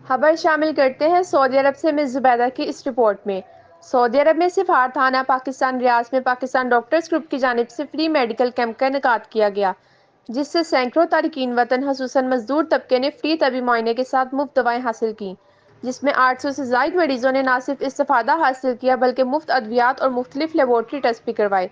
खबर शामिल करते हैं सऊदी अरब से मिस जुबैदा की इस रिपोर्ट में। सऊदी अरब में सिफार थाना पाकिस्तान रियाज में पाकिस्तान डॉक्टर्स ग्रुप की जानिब से फ्री मेडिकल कैंप का इनेकाद किया गया, जिससे सैकड़ों तारकीन वतन खसूसन मजदूर तबके ने फ्री तबी मुआयने के साथ मुफ्त दवाएं हासिल की, जिसमें 800 से ज़ायद मरीजों ने न सिर्फ इस्तेफादा हासिल किया बल्कि मुफ्त अद्वियात और मुख्तलिफ लेबॉर्ट्री टेस्ट भी करवाए।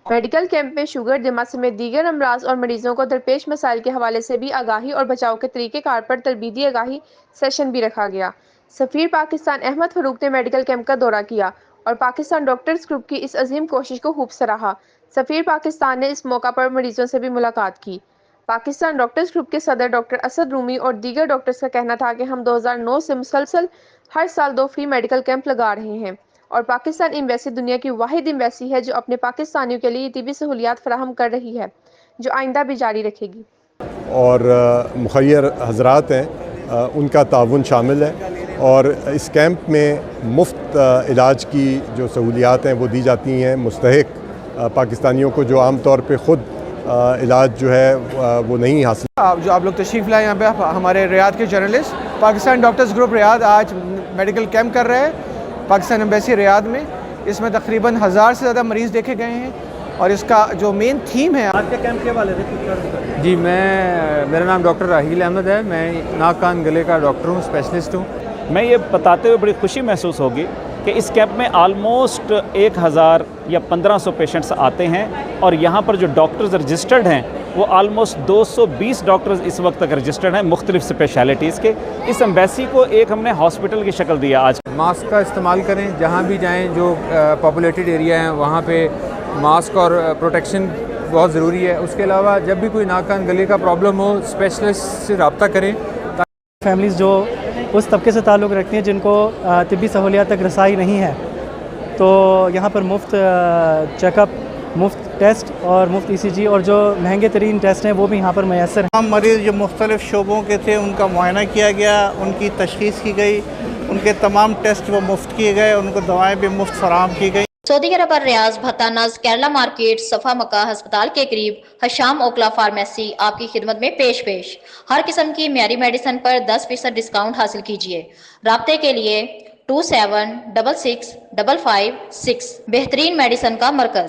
मेडिकल कैंप में शुगर, दिमा समेत दीगर अमराज और मरीजों को दरपेश मसाइल के हवाले से भी आगाही और बचाव के तरीक़ेकार पर तरबीती आगाही सेशन भी रखा गया। सफ़ीर पाकिस्तान अहमद फ़रूक ने मेडिकल कैंप का दौरा किया और पाकिस्तान डॉक्टर्स ग्रुप की इस अजीम कोशिश को खूब सराहा। सफ़ीर पाकिस्तान ने इस मौका पर मरीजों से भी मुलाकात की। पाकिस्तान डॉक्टर्स ग्रुप के सदर डॉक्टर असद रूमी और दीगर डॉक्टर्स का कहना था कि हम 2009 से मुसलसल हर साल 2 फ्री मेडिकल कैंप लगा रहे हैं और पाकिस्तान एम्बेसी दुनिया की वाहिद एम्बेसी है जो अपने पाकिस्तानियों के लिए तिबी सहूलियात फराहम कर रही है, जो आइंदा भी जारी रखेगी। और मुखय्यर हजरात हैं, उनका ताउन शामिल है और इस कैंप में मुफ्त इलाज की जो सहूलियात हैं वो दी जाती हैं मुस्तहिक पाकिस्तानियों को जो आम तौर पे ख़ुद इलाज जो है वो नहीं हासिल। जो आप लोग तशरीफ़ लाए यहाँ पे, हमारे रियाद के journalist Pakistan doctors group Riyadh आज मेडिकल कैंप कर रहे हैं पाकिस्तान एम्बेसी रियाद में। इसमें तकरीबन 1000 से ज़्यादा मरीज़ देखे गए हैं और इसका जो मेन थीम है आज के कैंप के वाले थे। जी, मेरा नाम डॉक्टर राहील अहमद है। मैं नाक कान गले का डॉक्टर हूँ, स्पेशलिस्ट हूँ। मैं ये बताते हुए बड़ी खुशी महसूस होगी कि इस कैंप में आलमोस्ट 1000 या 1500 पेशेंट्स आते हैं और यहाँ पर जो डॉक्टर्स रजिस्टर्ड हैं वो आलमोस्ट 220 डॉक्टर्स इस वक्त तक रजिस्टर्ड हैं मुख्तलिफ स्पेशलिटीज़ के। इस एम्बेसी को एक हमने हॉस्पिटल की शक्ल दिया। आज मास्क का इस्तेमाल करें, जहाँ भी जाएँ, जो पॉपुलेटेड एरिया हैं वहाँ पे मास्क और प्रोटेक्शन बहुत ज़रूरी है। उसके अलावा जब भी कोई नाक कान गले का प्रॉब्लम हो, स्पेशलिस्ट से रब्ता करें। फैमिलीज़ जो उस तबके से ताल्लुक़ रखती हैं जिनको तिब्बी सहूलियात तक रसाई नहीं है, तो यहाँ पर मुफ्त चेकअप, मुफ्त टेस्ट और मुफ्त ECG और जो महंगे तरीन टेस्ट हैं वो भी यहाँ पर मैसर हैं। तमाम मरीज़ जो मुख्तलिफ़ शोबों के थे उनका मुआयना किया गया, उनकी तशख़ीस की गई, उनके तमाम टेस्ट वो मुफ्त किए गए, उनको दवाएँ भी मुफ्त फराहम की गई। सऊदी अरब और रियाज भत्तानज केरला मार्केट सफ़ा मक्का अस्पताल के करीब हशाम ओकला फार्मेसी आपकी खिदमत में पेश हर किस्म की म्यारी मेडिसिन पर 10% डिस्काउंट हासिल कीजिए। राब्ते के लिए 27665556 बेहतरीन मेडिसिन का मरकज।